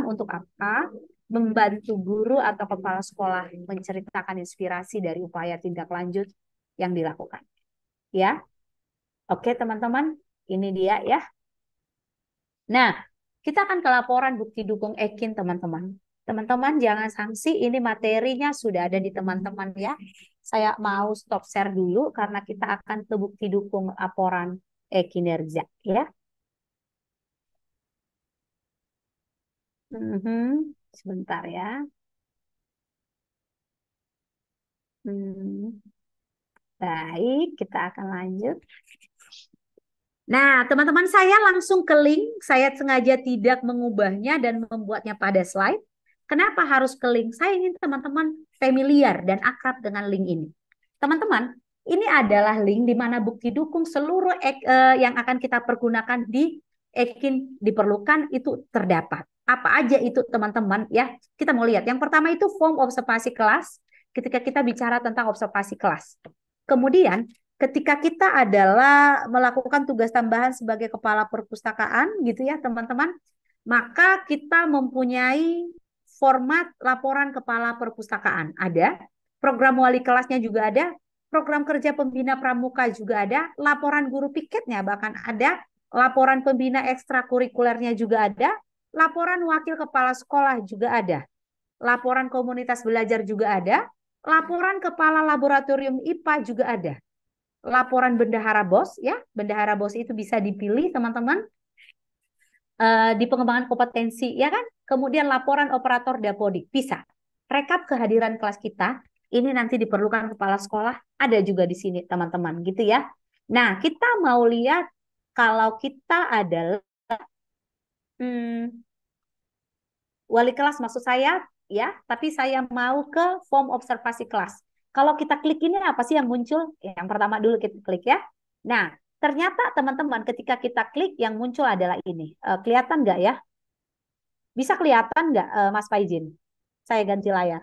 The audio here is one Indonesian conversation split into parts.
untuk apa? Membantu guru atau kepala sekolah menceritakan inspirasi dari upaya tindak lanjut yang dilakukan. Ya, oke teman-teman, ini dia ya. Nah, kita akan ke laporan bukti dukung Ekin teman-teman. Teman-teman jangan sanksi, ini materinya sudah ada di teman-teman ya. Saya mau stop share dulu karena kita akan ke bukti dukung laporan kinerja ya. Sebentar ya. Hmm, baik, kita akan lanjut. Nah, teman-teman saya langsung ke link. Saya sengaja tidak mengubahnya dan membuatnya pada slide. Kenapa harus ke link? Saya ingin teman-teman familiar dan akrab dengan link ini. Teman-teman, ini adalah link di mana bukti dukung seluruh yang akan kita pergunakan di Ekin diperlukan itu terdapat. Apa aja itu teman-teman ya? Kita mau lihat. Yang pertama itu form observasi kelas. Ketika kita bicara tentang observasi kelas. Kemudian ketika kita adalah melakukan tugas tambahan sebagai kepala perpustakaan gitu ya teman-teman, maka kita mempunyai format laporan kepala perpustakaan. Ada, program wali kelasnya juga ada, program kerja pembina pramuka juga ada, laporan guru piketnya bahkan ada, laporan pembina ekstrakurikulernya juga ada, laporan wakil kepala sekolah juga ada, laporan komunitas belajar juga ada, laporan kepala laboratorium IPA juga ada. Laporan bendahara BOS ya, bendahara BOS itu bisa dipilih teman-teman di pengembangan kompetensi ya kan. Kemudian laporan operator dapodik bisa. Rekap kehadiran kelas kita ini nanti diperlukan kepala sekolah ada juga di sini teman-teman gitu ya. Nah kita mau lihat kalau kita adalah wali kelas maksud saya ya, tapi saya mau ke form observasi kelas. Kalau kita klik ini apa sih yang muncul? Yang pertama dulu kita klik ya. Nah, ternyata teman-teman ketika kita klik yang muncul adalah ini. Kelihatan nggak ya? Bisa kelihatan nggak Mas Faizin? Saya ganti layar.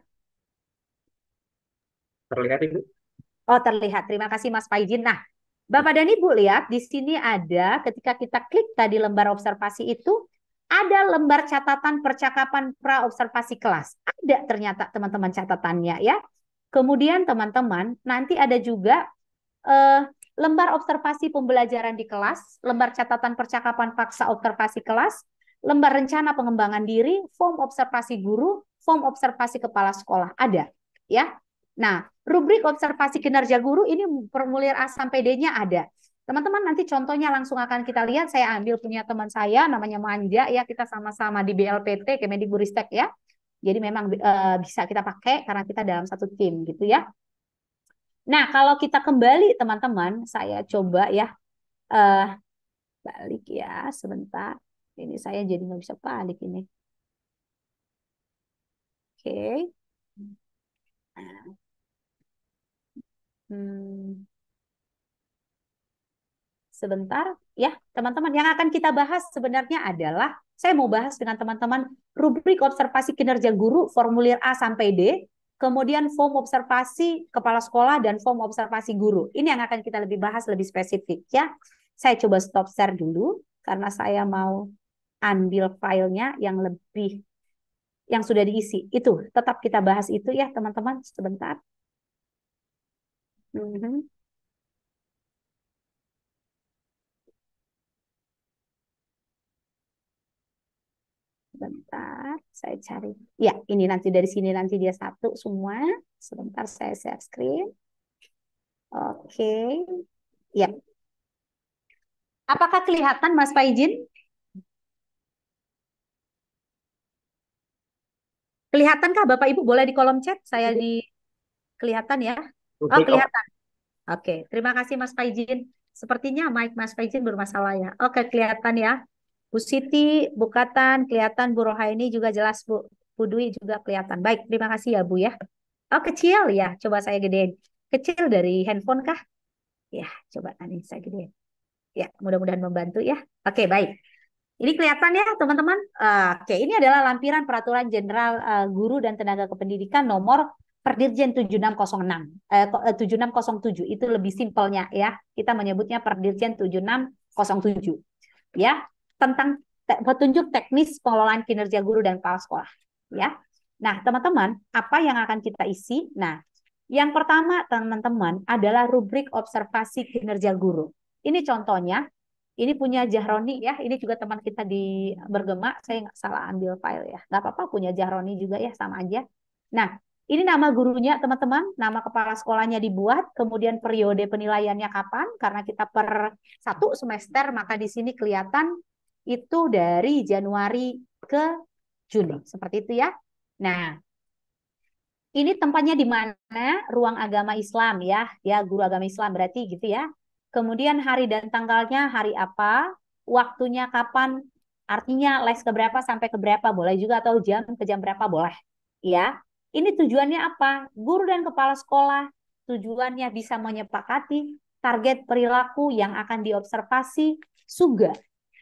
Terlihat Ibu? Oh, terlihat. Terima kasih Mas Faizin. Nah, Bapak dan Ibu lihat di sini ada ketika kita klik tadi lembar observasi itu ada lembar catatan percakapan pra observasi kelas. Ada ternyata teman-teman catatannya ya. Kemudian teman-teman nanti ada juga lembar observasi pembelajaran di kelas, lembar catatan percakapan paksa observasi kelas, lembar rencana pengembangan diri, form observasi guru, form observasi kepala sekolah. Ada ya. Nah, rubrik observasi kinerja guru ini formulir A sampai D-nya ada. Teman-teman nanti contohnya langsung akan kita lihat. Saya ambil punya teman saya namanya Manja ya. Kita sama-sama di BLPT Kemendikbudristek ya. Jadi memang bisa kita pakai karena kita dalam satu tim gitu ya. Nah, kalau kita kembali teman-teman, saya coba ya eh balik ya sebentar. Ini saya jadi nggak bisa balik ini. Oke. Nah, hmm. Sebentar ya, teman-teman. Yang akan kita bahas sebenarnya adalah saya mau bahas dengan teman-teman rubrik observasi kinerja guru formulir A sampai D, kemudian form observasi kepala sekolah dan form observasi guru. Ini yang akan kita lebih bahas lebih spesifik ya. Saya coba stop share dulu karena saya mau ambil filenya yang lebih yang sudah diisi. Itu tetap kita bahas itu ya, teman-teman. Sebentar. Mhm. Sebentar, saya cari. Ya, ini nanti dari sini nanti dia satu semua. Sebentar saya share screen. Oke. Ya. Apakah kelihatan Mas Faizin? Kelihatankah Bapak Ibu boleh di kolom chat? Saya di kelihatan ya. Oh, Rubrik kelihatan. Oke, terima kasih Mas Faizin. Sepertinya mic Mas Faizin bermasalah ya. Oke, kelihatan ya. Bu Siti, Bu Katan, kelihatan Bu Rohaini juga jelas Bu. Bu Dwi juga kelihatan. Baik, terima kasih ya Bu ya. Oh, kecil ya. Coba saya gedein. Kecil dari handphone kah? Ya, coba tadi saya gedein. Ya, mudah-mudahan membantu ya. Oke, baik. Ini kelihatan ya, teman-teman. Oke, ini adalah lampiran Peraturan Jenderal Guru dan Tenaga Kependidikan nomor Perdirjen 7606 7607. Itu lebih simpelnya ya. Kita menyebutnya Perdirjen 7607 ya. Tentang petunjuk teknis pengelolaan kinerja guru dan kepala sekolah. Ya. Nah, teman-teman, apa yang akan kita isi? Nah, yang pertama, teman-teman, adalah rubrik observasi kinerja guru. Ini contohnya, ini punya Jahroni ya, ini juga teman kita di Bergema, saya nggak salah ambil file ya. Nggak apa-apa, punya Jahroni juga ya, sama aja. Nah, ini nama gurunya teman-teman, nama kepala sekolahnya dibuat, kemudian periode penilaiannya kapan, karena kita per 1 semester, maka di sini kelihatan itu dari Januari ke Juni, seperti itu ya. Nah, ini tempatnya di mana? Ruang agama Islam ya, ya guru agama Islam berarti gitu ya. Kemudian hari dan tanggalnya hari apa, waktunya kapan, artinya les ke berapa sampai ke berapa boleh juga, atau jam ke jam berapa boleh. Ya, ini tujuannya apa? Guru dan kepala sekolah tujuannya bisa menyepakati target perilaku yang akan diobservasi,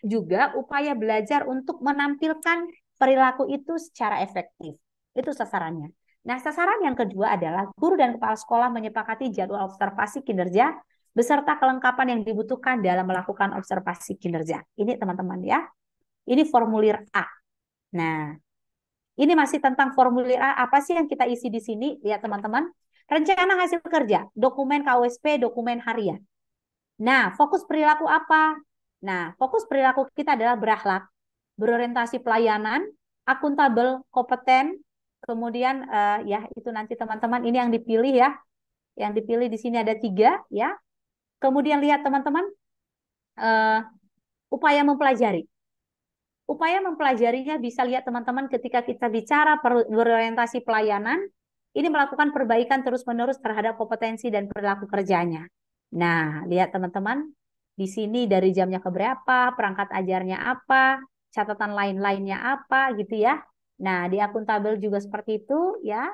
juga upaya belajar untuk menampilkan perilaku itu secara efektif. Itu sasarannya. Nah, sasaran yang kedua adalah guru dan kepala sekolah menyepakati jadwal observasi kinerja beserta kelengkapan yang dibutuhkan dalam melakukan observasi kinerja. Ini teman-teman ya. Ini formulir A. Nah, ini masih tentang formulir A. Apa sih yang kita isi di sini? Lihat teman-teman. Rencana hasil kerja, dokumen KUSP, dokumen harian. Nah, fokus perilaku apa? Nah, fokus perilaku kita adalah berakhlak, berorientasi pelayanan, akuntabel, kompeten, kemudian ya itu nanti teman-teman ini yang dipilih ya. Yang dipilih di sini ada 3 ya. Kemudian lihat teman-teman upaya mempelajari. Upaya mempelajarinya bisa lihat teman-teman ketika kita bicara berorientasi pelayanan, ini melakukan perbaikan terus-menerus terhadap kompetensi dan perilaku kerjanya. Nah, lihat teman-teman, di sini dari jamnya ke berapa, perangkat ajarnya apa, catatan lain-lainnya apa gitu ya. Nah, di akuntabel juga seperti itu ya.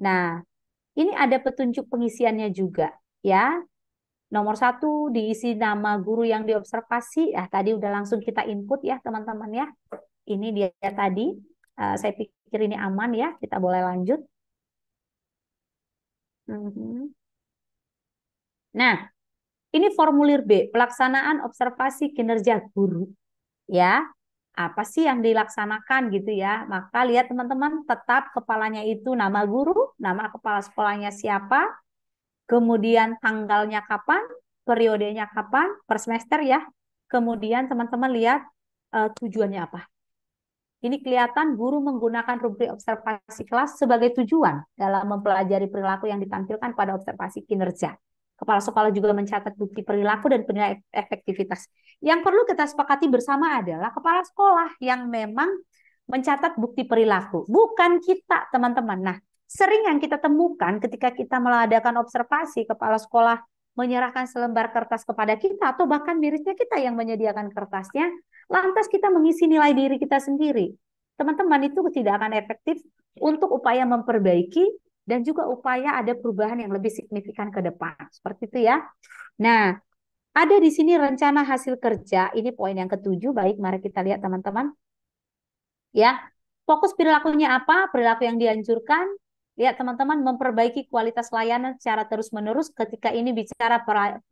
Nah, ini ada petunjuk pengisiannya juga ya. Nomor 1 diisi nama guru yang diobservasi. Ya, tadi udah langsung kita input ya teman-teman ya. Ini dia tadi. Saya pikir ini aman ya. Kita boleh lanjut. Nah, ini formulir B, pelaksanaan observasi kinerja guru. Ya, apa sih yang dilaksanakan gitu ya. Maka lihat teman-teman, tetap kepalanya itu nama guru, nama kepala sekolahnya siapa, kemudian tanggalnya kapan, periodenya kapan, per semester ya. Kemudian teman-teman lihat tujuannya apa. Ini kelihatan guru menggunakan rubrik observasi kelas sebagai tujuan dalam mempelajari perilaku yang ditampilkan pada observasi kinerja. Kepala sekolah juga mencatat bukti perilaku dan penilaian efektivitas. Yang perlu kita sepakati bersama adalah kepala sekolah yang memang mencatat bukti perilaku, bukan kita, teman-teman. Nah, sering yang kita temukan ketika kita mengadakan observasi, kepala sekolah menyerahkan selembar kertas kepada kita, atau bahkan mirisnya kita yang menyediakan kertasnya, lantas kita mengisi nilai diri kita sendiri. Teman-teman, itu tidak akan efektif untuk upaya memperbaiki dan juga upaya ada perubahan yang lebih signifikan ke depan. Seperti itu ya. Nah, ada di sini rencana hasil kerja. Ini poin yang ke-7. Baik, mari kita lihat teman-teman. Ya, fokus perilakunya apa? Perilaku yang dianjurkan. Lihat teman-teman, memperbaiki kualitas layanan secara terus-menerus ketika ini bicara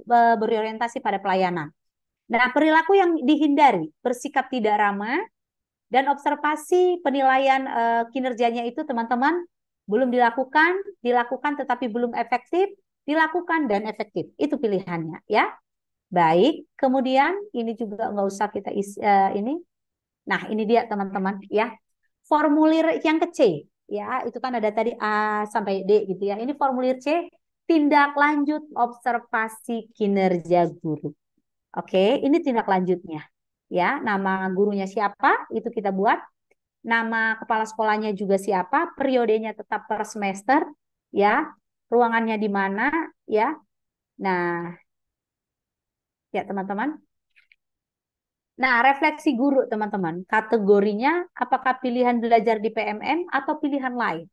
berorientasi pada pelayanan. Nah, perilaku yang dihindari, bersikap tidak ramah, dan observasi penilaian kinerjanya itu teman-teman belum dilakukan tetapi belum efektif, dilakukan dan efektif. Itu pilihannya ya. Baik, kemudian ini juga nggak usah kita ini. Nah, ini dia teman-teman ya. Formulir yang ke C ya, itu kan ada tadi A sampai D gitu ya. Ini formulir C, tindak lanjut observasi kinerja guru. Oke, ini tindak lanjutnya. Ya, nama gurunya siapa, itu kita buat. Nama kepala sekolahnya juga siapa, periodenya tetap per semester, ya. Ruangannya di mana, ya. Nah, ya teman-teman. Nah, refleksi guru teman-teman. Kategorinya apakah pilihan belajar di PMM atau pilihan lain.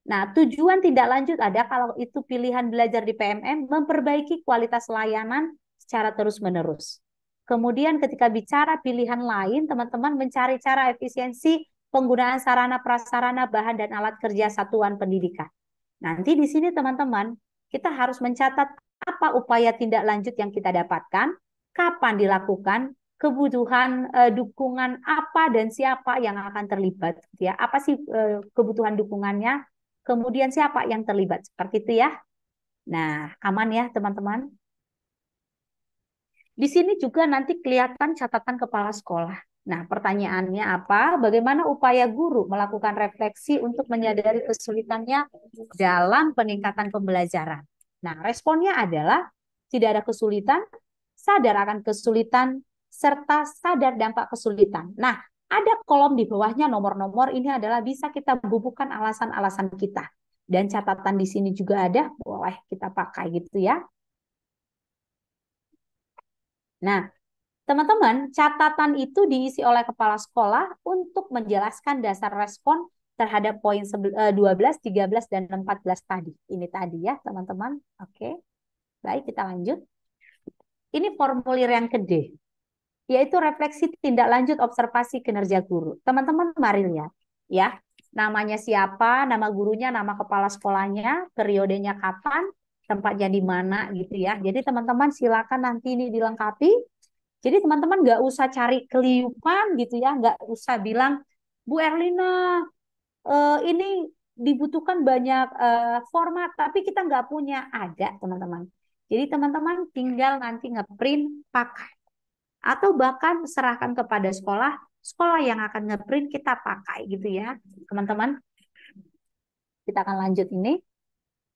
Nah, tujuan tindak lanjut ada kalau itu pilihan belajar di PMM, memperbaiki kualitas layanan secara terus-menerus. Kemudian ketika bicara pilihan lain, teman-teman mencari cara efisiensi penggunaan sarana prasarana bahan dan alat kerja satuan pendidikan. Nanti di sini teman-teman, kita harus mencatat apa upaya tindak lanjut yang kita dapatkan, kapan dilakukan, kebutuhan dukungan apa dan siapa yang akan terlibat gitu ya. Apa sih kebutuhan dukungannya? Kemudian siapa yang terlibat seperti itu ya. Nah, aman ya teman-teman. Di sini juga nanti kelihatan catatan kepala sekolah. Nah, pertanyaannya apa? Bagaimana upaya guru melakukan refleksi untuk menyadari kesulitannya dalam peningkatan pembelajaran? Nah, responnya adalah tidak ada kesulitan, sadar akan kesulitan, serta sadar dampak kesulitan. Nah, ada kolom di bawahnya nomor-nomor ini adalah bisa kita bubuhkan alasan-alasan kita. Dan catatan di sini juga ada, boleh kita pakai gitu ya. Nah, teman-teman, catatan itu diisi oleh kepala sekolah untuk menjelaskan dasar respon terhadap poin 12, 13, dan 14 tadi. Ini tadi ya, teman-teman. Oke, baik kita lanjut. Ini formulir yang kedua, yaitu refleksi tindak lanjut observasi kinerja guru. Teman-teman, mari lihat ya. Namanya siapa, nama gurunya, nama kepala sekolahnya, periodenya kapan, tempatnya di mana gitu ya. Jadi teman-teman silakan nanti ini dilengkapi. Jadi teman-teman nggak usah cari keliupan gitu ya, nggak usah bilang, Bu Erlina, ini dibutuhkan banyak format, tapi kita nggak punya. Ada teman-teman. Jadi teman-teman tinggal nanti ngeprint pakai. Atau bahkan serahkan kepada sekolah, sekolah yang akan ngeprint kita pakai gitu ya. Teman-teman, kita akan lanjut ini.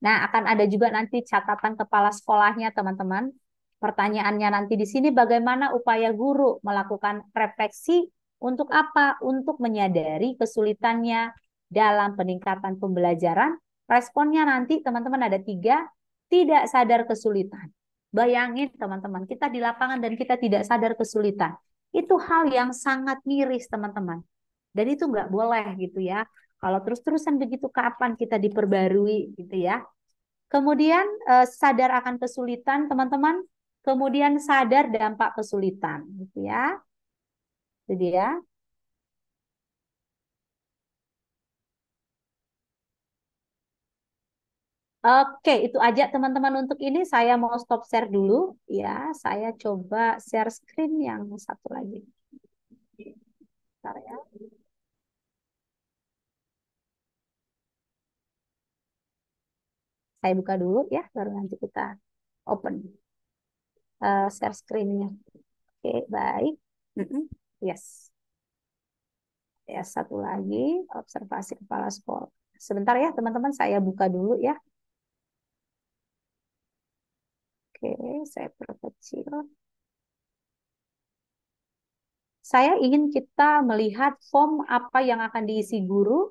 Nah, akan ada juga nanti catatan kepala sekolahnya, teman-teman. Pertanyaannya nanti di sini bagaimana upaya guru melakukan refleksi untuk apa? Untuk menyadari kesulitannya dalam peningkatan pembelajaran. Responnya nanti teman-teman ada 3, tidak sadar kesulitan. Bayangin teman-teman, kita di lapangan dan kita tidak sadar kesulitan. Itu hal yang sangat miris teman-teman. Dan itu nggak boleh gitu ya. Kalau terus-terusan begitu kapan kita diperbarui gitu ya. Kemudian sadar akan kesulitan teman-teman. Kemudian sadar dampak kesulitan gitu ya. Itu dia. Oke, itu aja teman-teman untuk ini. Saya mau stop share dulu ya. Saya coba share screen yang satu lagi. Bentar ya. Saya buka dulu ya, baru nanti kita open share screen-nya. Oke, baik. Yes. Ya, satu lagi, observasi kepala sekolah. Sebentar ya, teman-teman, saya buka dulu ya. Oke, saya perkecil. Saya ingin kita melihat form apa yang akan diisi guru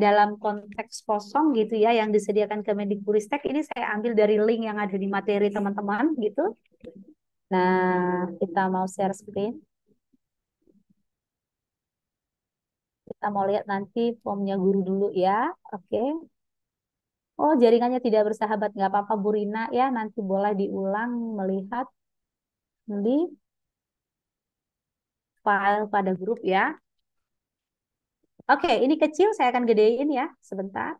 dalam konteks kosong gitu ya, yang disediakan Kemendikbudristek. Ini saya ambil dari link yang ada di materi teman-teman gitu. Nah, kita mau share screen. Kita mau lihat nanti formnya guru dulu ya. Oke. Oh, jaringannya tidak bersahabat. Nggak apa-apa, Bu Rina ya. Nanti boleh diulang melihat di file pada grup ya. Oke, ini kecil. Saya akan gedein ya. Sebentar.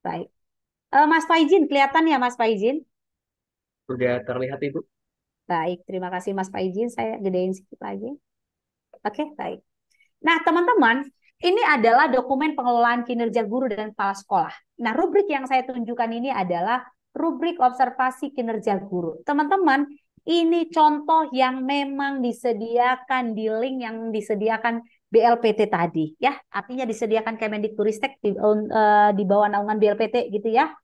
Baik. Mas Faizin, kelihatan ya Mas Faizin? Sudah terlihat Ibu? Baik, terima kasih Mas Faizin. Saya gedein sedikit lagi. Oke, baik. Nah, teman-teman, ini adalah dokumen pengelolaan kinerja guru dan kepala sekolah. Nah, rubrik yang saya tunjukkan ini adalah rubrik observasi kinerja guru. Teman-teman, ini contoh yang memang disediakan di link yang disediakan BLPT tadi, ya. Artinya disediakan Kemendikbudristek di bawah naungan BLPT gitu ya.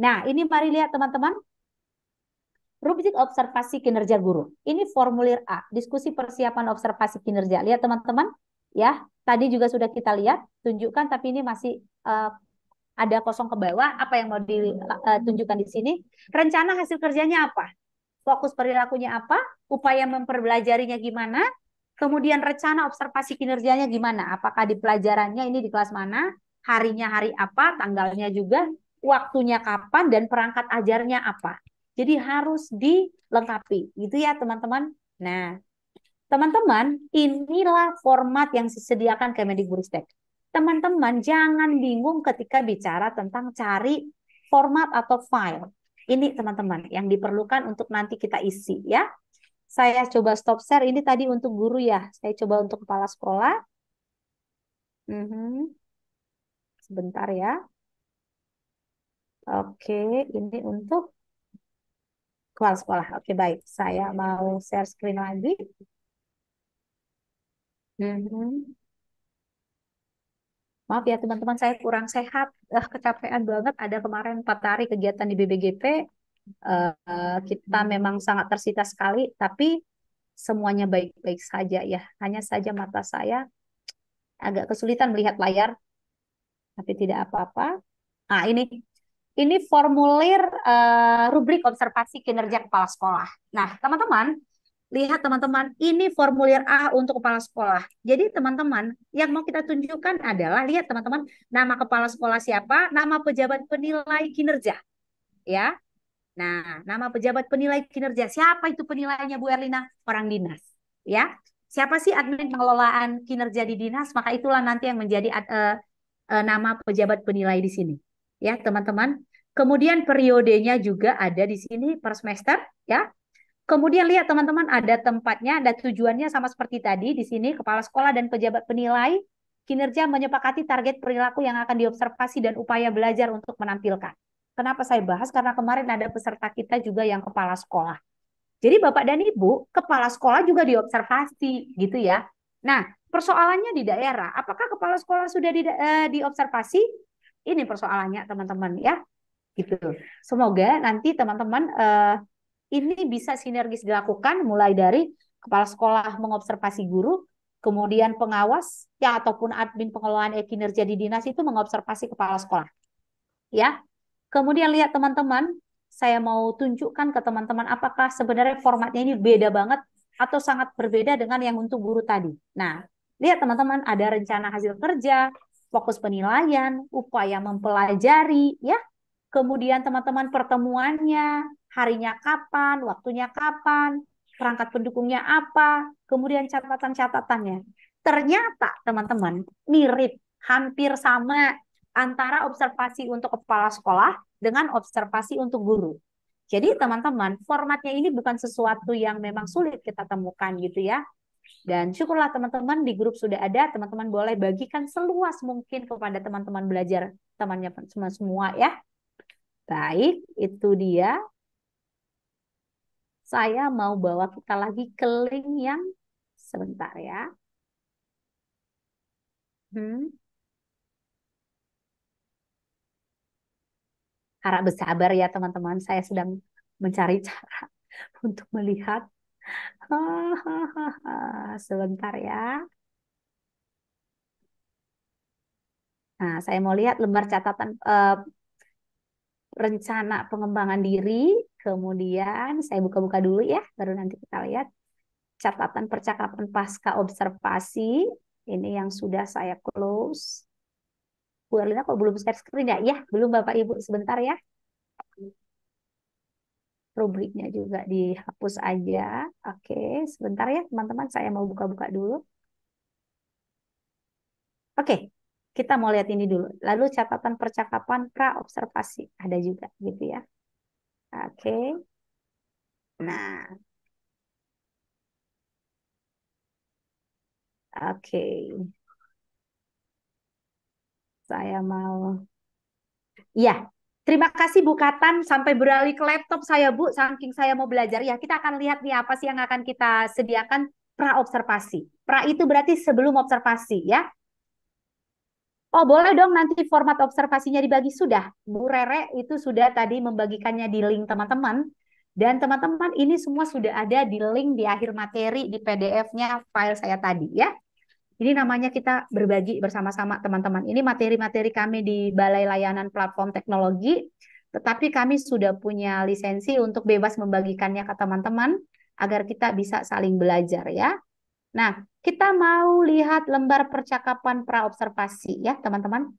Nah, ini mari lihat teman-teman. Rubrik observasi kinerja guru. Ini formulir A, diskusi persiapan observasi kinerja. Lihat teman-teman, ya. Tadi juga sudah kita lihat, tunjukkan, tapi ini masih ada kosong ke bawah. Apa yang mau ditunjukkan di sini? Rencana hasil kerjanya apa? Fokus perilakunya apa? Upaya mempelajarinya gimana? Kemudian rencana observasi kinerjanya gimana? Apakah di pelajarannya ini di kelas mana? Harinya hari apa? Tanggalnya juga? Waktunya kapan? Dan perangkat ajarnya apa? Jadi harus dilengkapi, gitu ya teman-teman. Nah, teman-teman, inilah format yang disediakan Kemendikbudristek. Teman-teman jangan bingung ketika bicara tentang cari format atau file. Ini teman-teman yang diperlukan untuk nanti kita isi ya. Saya coba stop share. Ini tadi untuk guru ya. Saya coba untuk kepala sekolah. Mhm. Sebentar ya. Oke, ini untuk kepala sekolah. Oke, baik. Saya mau share screen lagi. Mhm. Maaf ya teman-teman, saya kurang sehat. Kecapean banget. Ada kemarin 4 hari kegiatan di BBGP. Kita memang sangat tersita sekali, tapi semuanya baik-baik saja ya. Hanya saja mata saya agak kesulitan melihat layar, tapi tidak apa-apa. Nah, ini formulir rubrik observasi kinerja kepala sekolah. Nah, teman-teman, lihat teman-teman, ini formulir A untuk kepala sekolah. Jadi teman-teman, yang mau kita tunjukkan adalah, lihat teman-teman, nama kepala sekolah siapa, nama pejabat penilai kinerja. Ya, nah, nama pejabat penilai kinerja. Siapa itu penilainya Bu Erlina? Orang dinas. Ya, siapa sih admin pengelolaan kinerja di dinas? Maka itulah nanti yang menjadi nama pejabat penilai di sini. Ya, teman-teman. Kemudian periodenya juga ada di sini per semester. Ya, kemudian lihat teman-teman ada tempatnya, ada tujuannya sama seperti tadi di sini kepala sekolah dan pejabat penilai kinerja menyepakati target perilaku yang akan diobservasi dan upaya belajar untuk menampilkan. Kenapa saya bahas? Karena kemarin ada peserta kita juga yang kepala sekolah. Jadi Bapak dan Ibu, kepala sekolah juga diobservasi gitu ya. Nah, persoalannya di daerah, apakah kepala sekolah sudah diobservasi? Ini persoalannya teman-teman ya. Gitu. Semoga nanti teman-teman ini bisa sinergis dilakukan mulai dari kepala sekolah mengobservasi guru, kemudian pengawas ya ataupun admin pengelolaan kinerja di dinas itu mengobservasi kepala sekolah. Ya. Kemudian lihat teman-teman, saya mau tunjukkan ke teman-teman apakah sebenarnya formatnya ini beda banget atau sangat berbeda dengan yang untuk guru tadi. Nah, lihat teman-teman ada rencana hasil kerja, fokus penilaian, upaya mempelajari, ya. Kemudian teman-teman pertemuannya, harinya kapan, waktunya kapan, perangkat pendukungnya apa, kemudian catatan-catatannya. Ternyata teman-teman mirip, hampir sama antara observasi untuk kepala sekolah dengan observasi untuk guru. Jadi teman-teman, formatnya ini bukan sesuatu yang memang sulit kita temukan gitu ya. Dan syukurlah teman-teman di grup sudah ada, teman-teman boleh bagikan seluas mungkin kepada teman-teman belajar temannya semua ya. Baik, itu dia. Saya mau bawa kita lagi ke link yang sebentar ya. Hmm. Harap bersabar ya teman-teman. Saya sedang mencari cara untuk melihat. Sebentar ya. Nah, saya mau lihat lembar catatan rencana pengembangan diri. Kemudian saya buka-buka dulu ya, baru nanti kita lihat catatan percakapan pasca observasi. Ini yang sudah saya close. Bu Erlina kok belum share screen ya? Ya, belum Bapak Ibu. Sebentar ya. Rubriknya juga dihapus aja. Oke, sebentar ya teman-teman. Saya mau buka-buka dulu. Oke, kita mau lihat ini dulu. Lalu catatan percakapan pra-observasi. Ada juga gitu ya. Oke. Nah, oke. Saya mau. Ya, terima kasih Bu Katan. Sampai beralih ke laptop saya Bu. Saking saya mau belajar. Ya, kita akan lihat nih apa sih yang akan kita sediakan pra-observasi. Pra itu berarti sebelum observasi ya. Oh, boleh dong nanti format observasinya dibagi. Sudah. Bu Rere itu sudah tadi membagikannya di link teman-teman. Dan teman-teman ini semua sudah ada di link di akhir materi di PDF-nya file saya tadi ya. Ini namanya kita berbagi bersama-sama teman-teman. Ini materi-materi kami di Balai Layanan Platform Teknologi. Tetapi kami sudah punya lisensi untuk bebas membagikannya ke teman-teman agar kita bisa saling belajar ya. Nah, kita mau lihat lembar percakapan pra-observasi ya, teman-teman.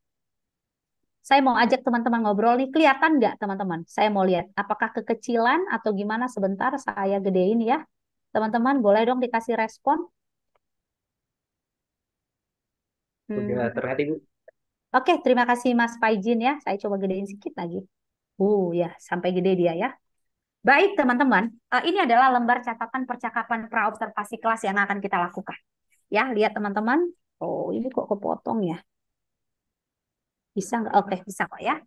Saya mau ajak teman-teman ngobrol nih. Kelihatan nggak, teman-teman? Saya mau lihat apakah kekecilan atau gimana sebentar saya gedein ya. Teman-teman, boleh dong dikasih respon? Udah Hmm. terlihat Ibu. Oke, terima kasih Mas Faizin ya. Saya coba gedein sedikit lagi. Ya, sampai gede dia ya. Baik, teman-teman. Ini adalah lembar catatan percakapan praobservasi kelas yang akan kita lakukan. Ya, lihat teman-teman. Oh, ini kok kepotong ya? Bisa nggak? Oke, bisa kok ya.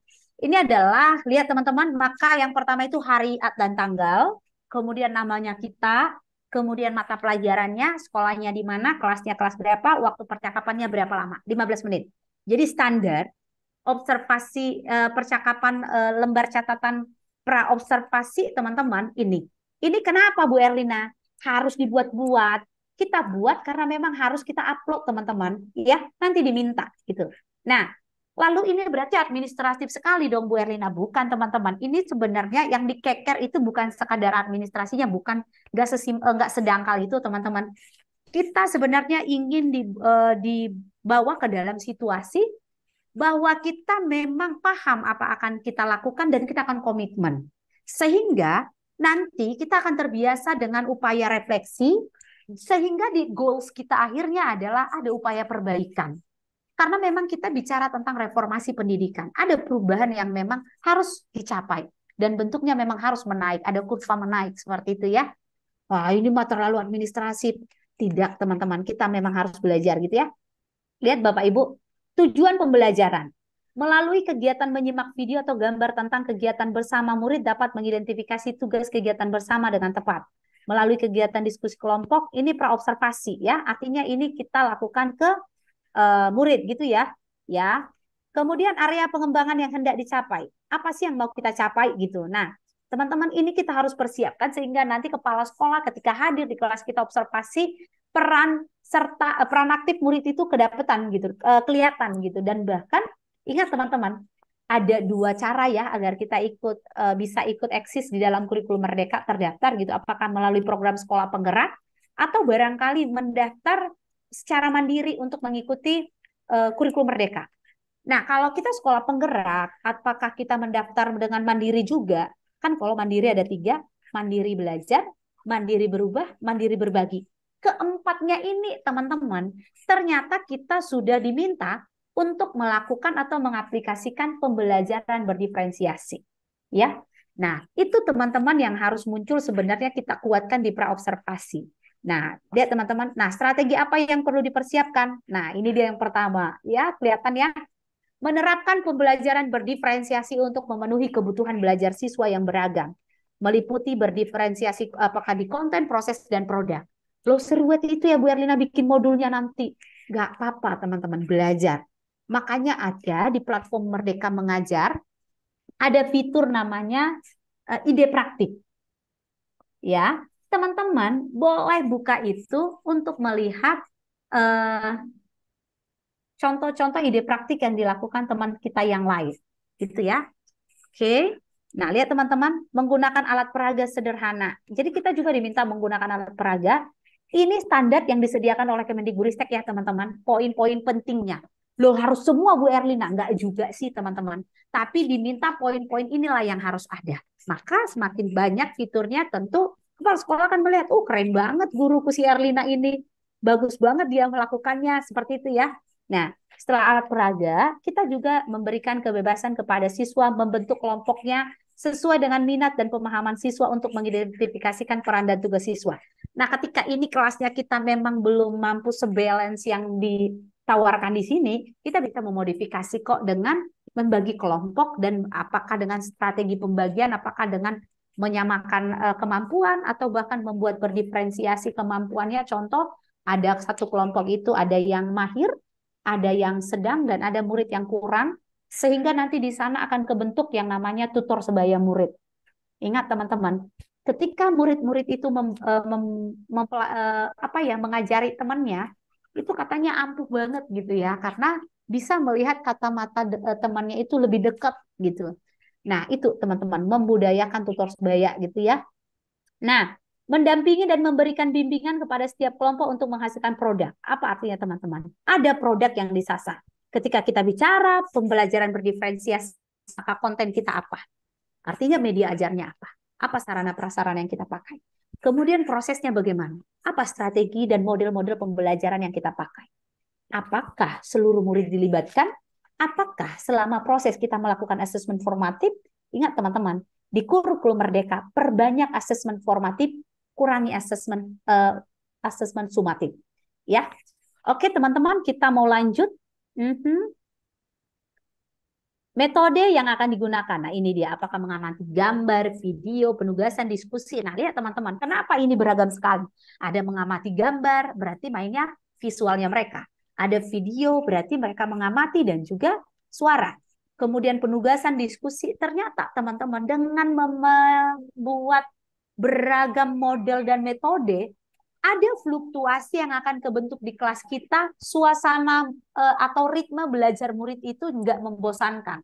Ini adalah, lihat teman-teman, maka yang pertama itu hari dan tanggal, kemudian namanya kita, kemudian mata pelajarannya, sekolahnya di mana, kelasnya kelas berapa, waktu percakapannya berapa lama, 15 menit. Jadi standar observasi percakapan lembar catatan praobservasi teman-teman ini. Ini kenapa Bu Erlina harus dibuat-buat? Kita buat karena memang harus kita upload teman-teman, ya nanti diminta gitu. Nah, lalu ini berarti administratif sekali dong Bu Erlina, bukan teman-teman. Ini sebenarnya yang dikeker itu bukan sekadar administrasinya, bukan nggak sedangkal itu teman-teman. Kita sebenarnya ingin dibawa ke dalam situasi bahwa kita memang paham apa akan kita lakukan dan kita akan komitmen. Sehingga nanti kita akan terbiasa dengan upaya refleksi, sehingga di goals kita akhirnya adalah ada upaya perbaikan. Karena memang kita bicara tentang reformasi pendidikan. Ada perubahan yang memang harus dicapai. Dan bentuknya memang harus menaik. Ada kurva menaik seperti itu ya. Wah, ini mah terlalu administrasi. Tidak, teman-teman. Kita memang harus belajar gitu ya. Lihat Bapak Ibu, tujuan pembelajaran. Melalui kegiatan menyimak video atau gambar tentang kegiatan bersama, murid dapat mengidentifikasi tugas kegiatan bersama dengan tepat. Melalui kegiatan diskusi kelompok, ini praobservasi ya. Artinya ini kita lakukan ke murid gitu ya. Ya. Kemudian area pengembangan yang hendak dicapai. Apa sih yang mau kita capai gitu. Nah, teman-teman ini kita harus persiapkan sehingga nanti kepala sekolah ketika hadir di kelas kita observasi peran serta peran aktif murid itu kedapatan gitu, kelihatan gitu. Dan bahkan ingat teman-teman, ada dua cara ya agar kita bisa ikut eksis di dalam kurikulum Merdeka terdaftar gitu. Apakah melalui program sekolah penggerak atau barangkali mendaftar secara mandiri untuk mengikuti kurikulum Merdeka. Nah, kalau kita sekolah penggerak, apakah kita mendaftar dengan mandiri juga? Kan kalau mandiri ada tiga, mandiri belajar, mandiri berubah, mandiri berbagi. Keempatnya ini, teman-teman, ternyata kita sudah diminta untuk melakukan atau mengaplikasikan pembelajaran berdiferensiasi. Ya, nah itu teman-teman yang harus muncul sebenarnya kita kuatkan di praobservasi. Nah, lihat teman-teman. Nah, strategi apa yang perlu dipersiapkan? Nah, ini dia yang pertama. Ya, kelihatan ya. Menerapkan pembelajaran berdiferensiasi untuk memenuhi kebutuhan belajar siswa yang beragam. Meliputi berdiferensiasi apakah di konten, proses, dan produk. Loh seruat itu ya Bu Erlina bikin modulnya nanti. Gak apa-apa teman-teman belajar. Makanya ada di platform Merdeka Mengajar, ada fitur namanya ide praktik. Ya, teman-teman boleh buka itu untuk melihat contoh-contoh ide praktik yang dilakukan teman kita yang lain. Gitu ya. Oke. Nah, lihat teman-teman, menggunakan alat peraga sederhana. Jadi kita juga diminta menggunakan alat peraga. Ini standar yang disediakan oleh Kemendikbudristek ya teman-teman. Poin-poin pentingnya. Loh harus semua Bu Erlina? Enggak juga sih teman-teman. Tapi diminta poin-poin inilah yang harus ada. Maka semakin banyak fiturnya tentu kepala sekolah akan melihat, oh keren banget guruku si Erlina ini. Bagus banget dia melakukannya. Seperti itu ya. Nah, setelah alat peraga, kita juga memberikan kebebasan kepada siswa membentuk kelompoknya sesuai dengan minat dan pemahaman siswa untuk mengidentifikasikan peran dan tugas siswa. Nah, ketika ini kelasnya kita memang belum mampu sebalance yang ditawarkan di sini, kita bisa memodifikasi kok dengan membagi kelompok dan apakah dengan strategi pembagian, apakah dengan menyamakan kemampuan atau bahkan membuat berdiferensiasi kemampuannya. Contoh, ada satu kelompok itu ada yang mahir, ada yang sedang, dan ada murid yang kurang, sehingga nanti di sana akan kebentuk yang namanya tutor sebaya murid. Ingat teman-teman, ketika murid-murid itu mengajari temannya, itu katanya ampuh banget gitu ya, karena bisa melihat kata mata temannya itu lebih dekat gitu. Nah itu teman-teman, membudayakan tutor sebaya gitu ya. Nah, mendampingi dan memberikan bimbingan kepada setiap kelompok untuk menghasilkan produk. Apa artinya teman-teman? Ada produk yang disasar. Ketika kita bicara pembelajaran berdiferensiasi, maka konten kita apa? Artinya media ajarnya apa? Apa sarana prasarana yang kita pakai? Kemudian prosesnya bagaimana? Apa strategi dan model-model pembelajaran yang kita pakai? Apakah seluruh murid dilibatkan? Apakah selama proses kita melakukan asesmen formatif? Ingat teman-teman, di kurikulum Merdeka, perbanyak asesmen formatif, kurangi asesmen sumatif. Ya, oke teman-teman, kita mau lanjut. Metode yang akan digunakan. Nah, ini dia. Apakah mengamati gambar, video, penugasan, diskusi. Nah, lihat teman-teman. Kenapa ini beragam sekali? Ada mengamati gambar, berarti mainnya visualnya mereka. Ada video, berarti mereka mengamati dan juga suara. Kemudian penugasan, diskusi. Ternyata teman-teman dengan membuat beragam model dan metode, ada fluktuasi yang akan kebentuk di kelas kita, suasana atau ritme belajar murid itu nggak membosankan.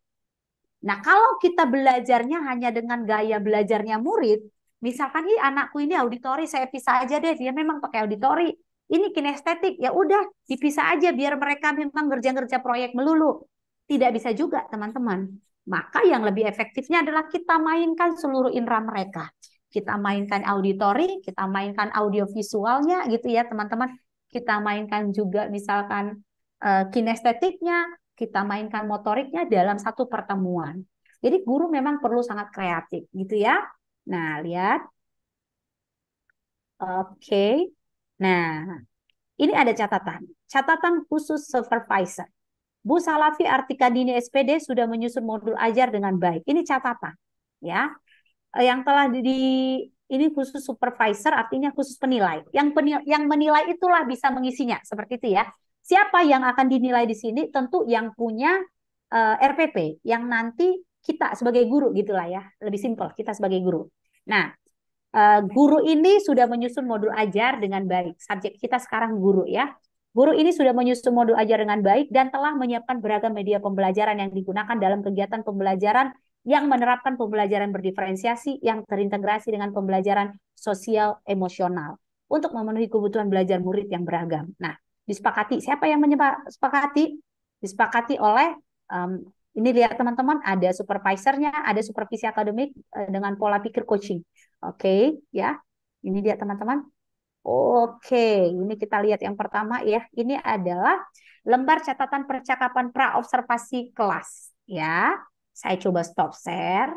Nah, kalau kita belajarnya hanya dengan gaya belajarnya murid, misalkan, anakku ini auditori, saya pisah aja deh, dia memang pakai auditori, ini kinestetik, ya udah dipisah aja biar mereka memang kerja-kerja proyek melulu. Tidak bisa juga, teman-teman. Maka yang lebih efektifnya adalah kita mainkan seluruh indera mereka. Kita mainkan auditori, kita mainkan audiovisualnya gitu ya, teman-teman. Kita mainkan juga misalkan kinestetiknya, kita mainkan motoriknya dalam satu pertemuan. Jadi guru memang perlu sangat kreatif gitu ya. Nah, lihat. Oke. Nah, ini ada catatan. Catatan khusus supervisor. Bu Salafi Artika Dini SPD sudah menyusun modul ajar dengan baik. Ini catatan ya. Yang telah ini khusus supervisor artinya khusus penilai. Yang menilai itulah bisa mengisinya seperti itu ya. Siapa yang akan dinilai di sini? Tentu yang punya RPP, yang nanti kita sebagai guru gitulah ya. Lebih simpel, kita sebagai guru. Nah, guru ini sudah menyusun modul ajar dengan baik. Subjek kita sekarang guru ya. Guru ini sudah menyusun modul ajar dengan baik dan telah menyiapkan beragam media pembelajaran yang digunakan dalam kegiatan pembelajaran yang menerapkan pembelajaran berdiferensiasi yang terintegrasi dengan pembelajaran sosial emosional untuk memenuhi kebutuhan belajar murid yang beragam. Nah, disepakati. Siapa yang menyepakati? Disepakati oleh ini lihat teman-teman, ada supervisornya, ada supervisi akademik dengan pola pikir coaching. Oke, ya. Ini dia teman-teman. Oke, ini kita lihat yang pertama ya. Ini adalah lembar catatan percakapan pra-observasi kelas. Ya, saya coba stop share.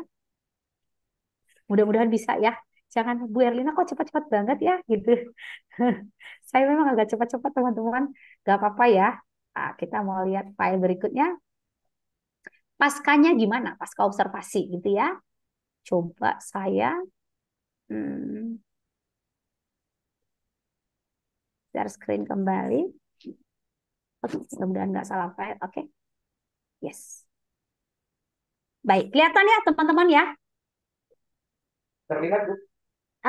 Mudah-mudahan bisa ya. Jangan Bu Erlina kok cepat-cepat banget ya gitu. Saya memang agak cepat-cepat teman-teman. Gak apa-apa ya. Nah, kita mau lihat file berikutnya. Paskanya gimana? Pasca observasi gitu ya. Coba saya share screen kembali. Oke, mudah-mudahan nggak salah file. Oke. Yes. Baik, kelihatan ya teman-teman ya? Terlihat, Bu.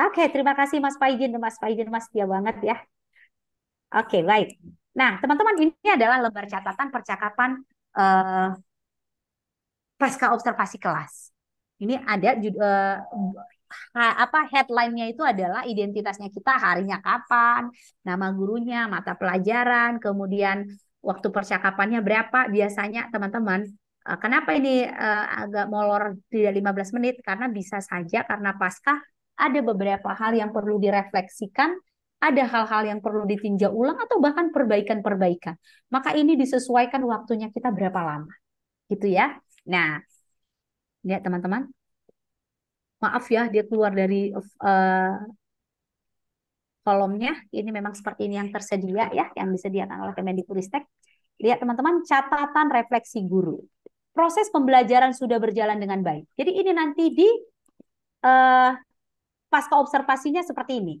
Oke, terima kasih Mas Faijin. Mas Faijin, Mas setia banget ya. Oke, baik. Nah, teman-teman, ini adalah lembar catatan percakapan pasca observasi kelas. Ini ada headline-nya itu adalah identitasnya kita, harinya kapan, nama gurunya, mata pelajaran, kemudian waktu percakapannya berapa biasanya teman-teman. Kenapa ini agak molor tidak 15 menit? Karena bisa saja karena pasca ada beberapa hal yang perlu direfleksikan, ada hal-hal yang perlu ditinjau ulang atau bahkan perbaikan-perbaikan. Maka ini disesuaikan waktunya kita berapa lama. Gitu ya. Nah, lihat teman-teman. Maaf ya, dia keluar dari kolomnya. Ini memang seperti ini yang tersedia ya, yang disediakan oleh Kemendikbudristek. Lihat teman-teman, catatan refleksi guru. Proses pembelajaran sudah berjalan dengan baik. Jadi ini nanti di pasca observasinya seperti ini.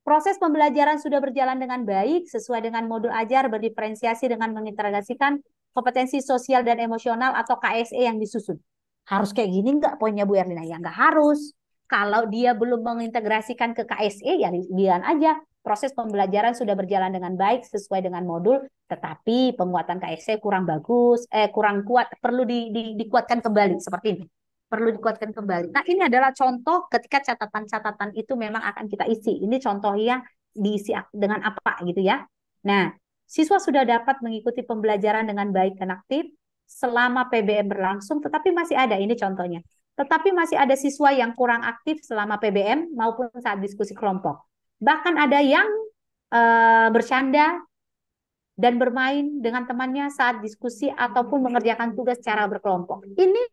Proses pembelajaran sudah berjalan dengan baik, sesuai dengan modul ajar, berdiferensiasi dengan mengintegrasikan kompetensi sosial dan emosional atau KSE yang disusun. Harus kayak gini nggak poinnya Bu Erlina? Ya nggak harus. Kalau dia belum mengintegrasikan ke KSE, ya bilang aja. Proses pembelajaran sudah berjalan dengan baik, sesuai dengan modul, tetapi penguatan KSE kurang bagus, kurang kuat, perlu dikuatkan kembali, seperti ini. Perlu dikuatkan kembali. Nah, ini adalah contoh ketika catatan-catatan itu memang akan kita isi. Ini contohnya diisi dengan apa gitu ya. Nah, siswa sudah dapat mengikuti pembelajaran dengan baik dan aktif selama PBM berlangsung, tetapi masih ada, ini contohnya. Tetapi masih ada siswa yang kurang aktif selama PBM maupun saat diskusi kelompok. Bahkan ada yang bercanda dan bermain dengan temannya saat diskusi ataupun mengerjakan tugas secara berkelompok. Ini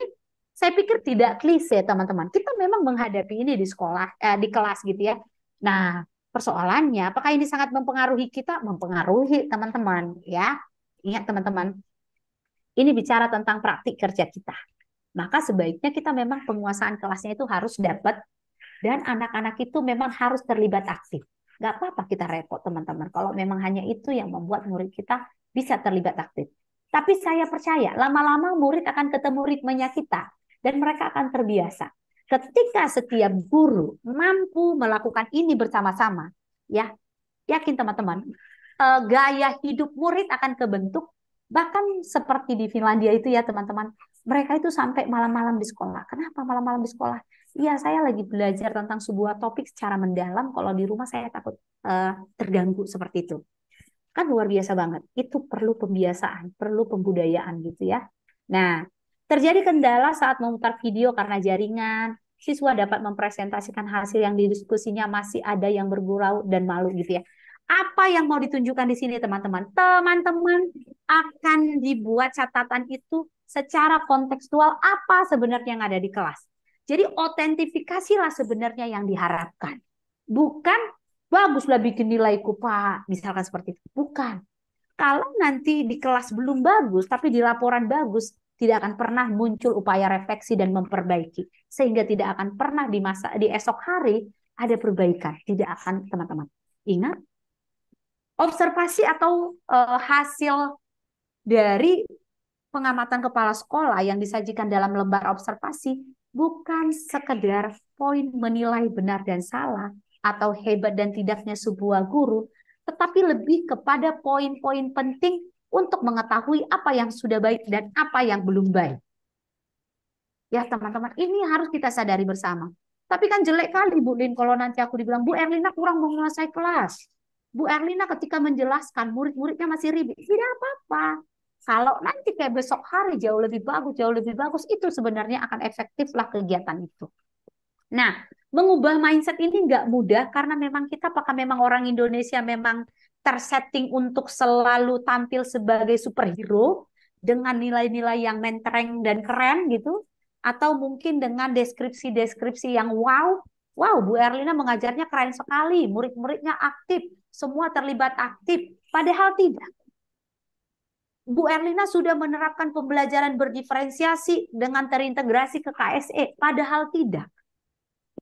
Saya pikir tidak klise, teman-teman. Kita memang menghadapi ini di sekolah, di kelas gitu ya. Nah, persoalannya, apakah ini sangat mempengaruhi kita? Mempengaruhi, teman-teman. Ya, ingat teman-teman, ini bicara tentang praktik kerja kita. Maka sebaiknya kita memang penguasaan kelasnya itu harus dapat dan anak-anak itu memang harus terlibat aktif. Gak apa-apa kita repot teman-teman. Kalau memang hanya itu yang membuat murid kita bisa terlibat aktif. Tapi saya percaya lama-lama murid akan ketemu ritmenya kita dan mereka akan terbiasa. Ketika setiap guru mampu melakukan ini bersama-sama, ya yakin teman-teman, gaya hidup murid akan kebentuk. Bahkan seperti di Finlandia itu ya teman-teman, mereka itu sampai malam-malam di sekolah. Kenapa malam-malam di sekolah? Iya, saya lagi belajar tentang sebuah topik secara mendalam. Kalau di rumah saya takut terganggu seperti itu. Kan luar biasa banget. Itu perlu pembiasaan, perlu pembudayaan gitu ya. Nah, terjadi kendala saat memutar video karena jaringan. Siswa dapat mempresentasikan hasil yang didiskusinya masih ada yang bergurau dan malu gitu ya. Apa yang mau ditunjukkan di sini teman-teman? Teman-teman akan dibuat catatan itu secara kontekstual apa sebenarnya yang ada di kelas. Jadi otentifikasilah sebenarnya yang diharapkan. Bukan baguslah bikin nilaiku Pak, misalkan seperti itu. Bukan. Kalau nanti di kelas belum bagus, tapi di laporan bagus, tidak akan pernah muncul upaya refleksi dan memperbaiki. Sehingga tidak akan pernah di esok hari ada perbaikan. Tidak akan, teman-teman. Ingat, observasi atau hasil dari pengamatan kepala sekolah yang disajikan dalam lembar observasi bukan sekedar poin menilai benar dan salah atau hebat dan tidaknya sebuah guru, tetapi lebih kepada poin-poin penting untuk mengetahui apa yang sudah baik dan apa yang belum baik. Ya teman-teman, ini harus kita sadari bersama. Tapi kan jelek kali Bu Lin kalau nanti aku dibilang, Bu Erlina kurang menguasai kelas. Bu Erlina ketika menjelaskan murid-muridnya masih ribet. Tidak apa-apa. Kalau nanti kayak besok hari jauh lebih bagus, itu sebenarnya akan efektiflah kegiatan itu. Nah, mengubah mindset ini nggak mudah karena memang kita apakah memang orang Indonesia memang tersetting untuk selalu tampil sebagai superhero dengan nilai-nilai yang mentereng dan keren gitu, atau mungkin dengan deskripsi-deskripsi yang wow, wow Bu Erlina mengajarnya keren sekali, murid-muridnya aktif, semua terlibat aktif, padahal tidak. Bu Erlina sudah menerapkan pembelajaran berdiferensiasi dengan terintegrasi ke KSE, padahal tidak.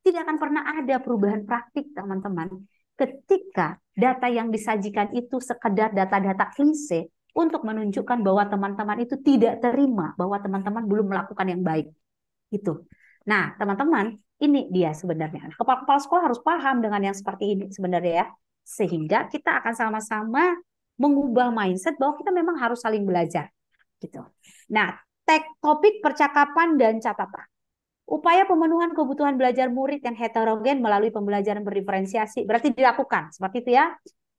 Tidak akan pernah ada perubahan praktik, teman-teman. Ketika data yang disajikan itu sekedar data-data klise untuk menunjukkan bahwa teman-teman itu tidak terima, bahwa teman-teman belum melakukan yang baik. Gitu. Nah, teman-teman, ini dia sebenarnya. Kepala-kepala sekolah harus paham dengan yang seperti ini sebenarnya ya. Sehingga kita akan sama-sama mengubah mindset bahwa kita memang harus saling belajar. Gitu. Nah, topik percakapan dan catatan. Upaya pemenuhan kebutuhan belajar murid yang heterogen melalui pembelajaran berdiferensiasi berarti dilakukan seperti itu ya.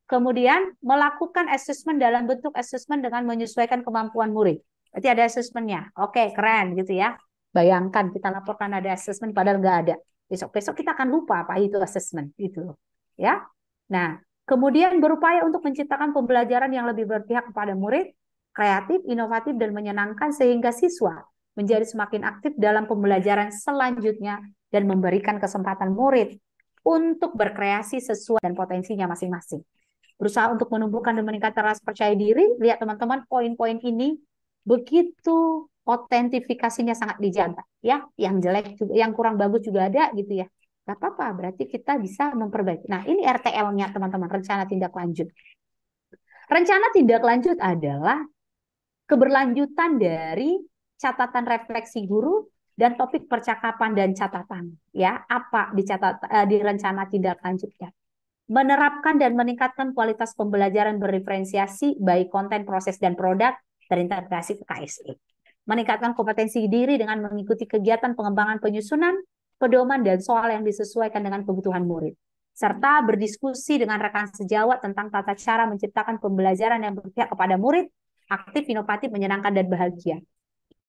Kemudian melakukan assessment dalam bentuk assessment dengan menyesuaikan kemampuan murid. Berarti ada assessmentnya. Oke, keren gitu ya. Bayangkan kita laporkan ada assessment padahal nggak ada. Besok-besok kita akan lupa apa itu assessment gitu. Ya. Nah, kemudian berupaya untuk menciptakan pembelajaran yang lebih berpihak kepada murid, kreatif, inovatif, dan menyenangkan sehingga siswa menjadi semakin aktif dalam pembelajaran selanjutnya dan memberikan kesempatan murid untuk berkreasi sesuai dan potensinya masing-masing. Berusaha untuk menumbuhkan dan meningkatkan rasa percaya diri. Lihat teman-teman poin-poin ini begitu otentifikasinya sangat dijaga ya. Yang jelek juga, yang kurang bagus juga ada gitu ya. Gak apa-apa, berarti kita bisa memperbaiki. Nah, ini RTL-nya teman-teman, rencana tindak lanjut. Rencana tindak lanjut adalah keberlanjutan dari catatan refleksi guru dan topik percakapan dan catatan ya apa di rencana tindak lanjutnya menerapkan dan meningkatkan kualitas pembelajaran berdiferensiasi baik konten proses dan produk terintegrasi ke KSE meningkatkan kompetensi diri dengan mengikuti kegiatan pengembangan penyusunan pedoman dan soal yang disesuaikan dengan kebutuhan murid serta berdiskusi dengan rekan sejawat tentang tata cara menciptakan pembelajaran yang berpihak kepada murid aktif, inovatif, menyenangkan, dan bahagia.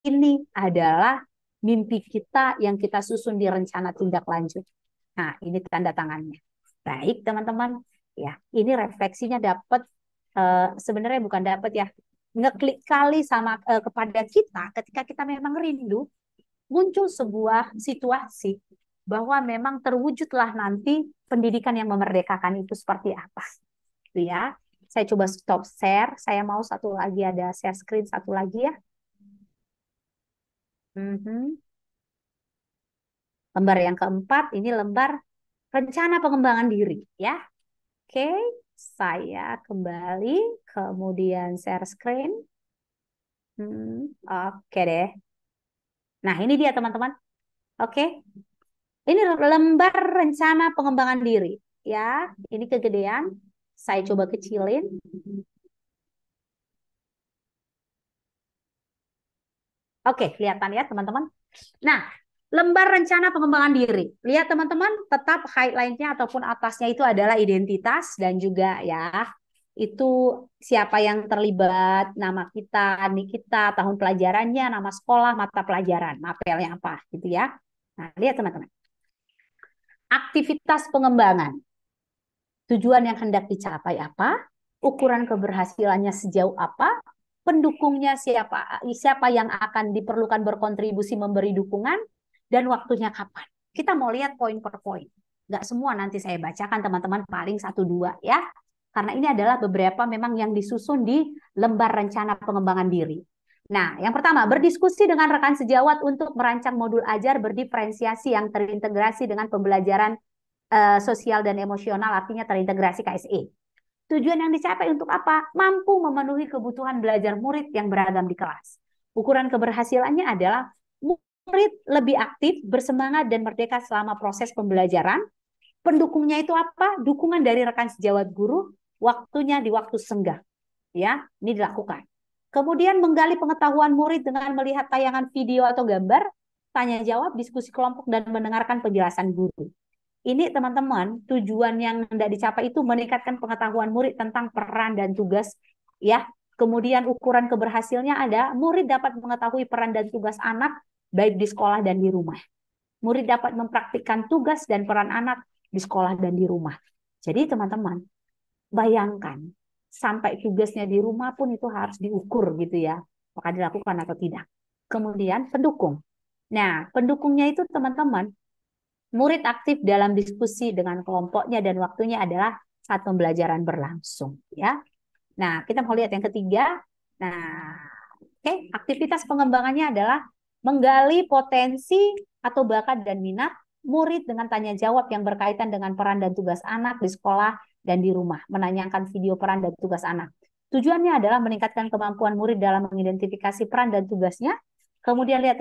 Ini adalah mimpi kita yang kita susun di rencana tindak lanjut. Nah, ini tanda tangannya. Baik, teman-teman. Ya, ini refleksinya dapat sebenarnya bukan dapat ya. Ngeklik kali sama kepada kita ketika kita memang rindu muncul sebuah situasi bahwa memang terwujudlah nanti pendidikan yang memerdekakan itu seperti apa. Gitu ya. Saya coba stop share. Saya mau satu lagi ada share screen satu lagi ya. Mhm. Lembar yang keempat ini lembar rencana pengembangan diri ya. Oke, saya kembali kemudian share screen. Oke deh. Nah, ini dia teman-teman. Oke. Ini lembar rencana pengembangan diri ya. Ini kegedean. Saya coba kecilin. Oke, kelihatan ya teman-teman. Nah, lembar rencana pengembangan diri. Lihat teman-teman, tetap highlight-nya ataupun atasnya itu adalah identitas dan juga ya, itu siapa yang terlibat, nama kita, nik kita, tahun pelajarannya, nama sekolah, mata pelajaran, mapelnya apa gitu ya. Nah, lihat teman-teman. Aktivitas pengembangan. Tujuan yang hendak dicapai apa? Ukuran keberhasilannya sejauh apa? Pendukungnya siapa? Siapa yang akan diperlukan berkontribusi memberi dukungan? Dan waktunya kapan? Kita mau lihat poin per poin. Nggak semua nanti saya bacakan teman-teman, paling satu dua ya. Karena ini adalah beberapa memang yang disusun di lembar rencana pengembangan diri. Nah, yang pertama, berdiskusi dengan rekan sejawat untuk merancang modul ajar berdiferensiasi yang terintegrasi dengan pembelajaran sosial dan emosional, artinya terintegrasi KSE. Tujuan yang dicapai untuk apa? Mampu memenuhi kebutuhan belajar murid yang beragam di kelas. Ukuran keberhasilannya adalah murid lebih aktif, bersemangat, dan merdeka selama proses pembelajaran. Pendukungnya itu apa? Dukungan dari rekan sejawat guru, waktunya di waktu senggang. Ya, ini dilakukan. Kemudian menggali pengetahuan murid dengan melihat tayangan video atau gambar, tanya jawab, diskusi kelompok, dan mendengarkan penjelasan guru. Ini teman-teman, tujuan yang hendak dicapai itu meningkatkan pengetahuan murid tentang peran dan tugas ya. Kemudian ukuran keberhasilnya ada murid dapat mengetahui peran dan tugas anak baik di sekolah dan di rumah. Murid dapat mempraktikkan tugas dan peran anak di sekolah dan di rumah. Jadi teman-teman, bayangkan sampai tugasnya di rumah pun itu harus diukur gitu ya. Apakah dilakukan atau tidak. Kemudian pendukung. Nah, pendukungnya itu teman-teman, murid aktif dalam diskusi dengan kelompoknya dan waktunya adalah saat pembelajaran berlangsung ya. Nah, kita mau lihat yang ketiga. Nah, aktivitas pengembangannya adalah menggali potensi atau bakat dan minat murid dengan tanya jawab yang berkaitan dengan peran dan tugas anak di sekolah dan di rumah, menanyakan video peran dan tugas anak. Tujuannya adalah meningkatkan kemampuan murid dalam mengidentifikasi peran dan tugasnya, kemudian lihat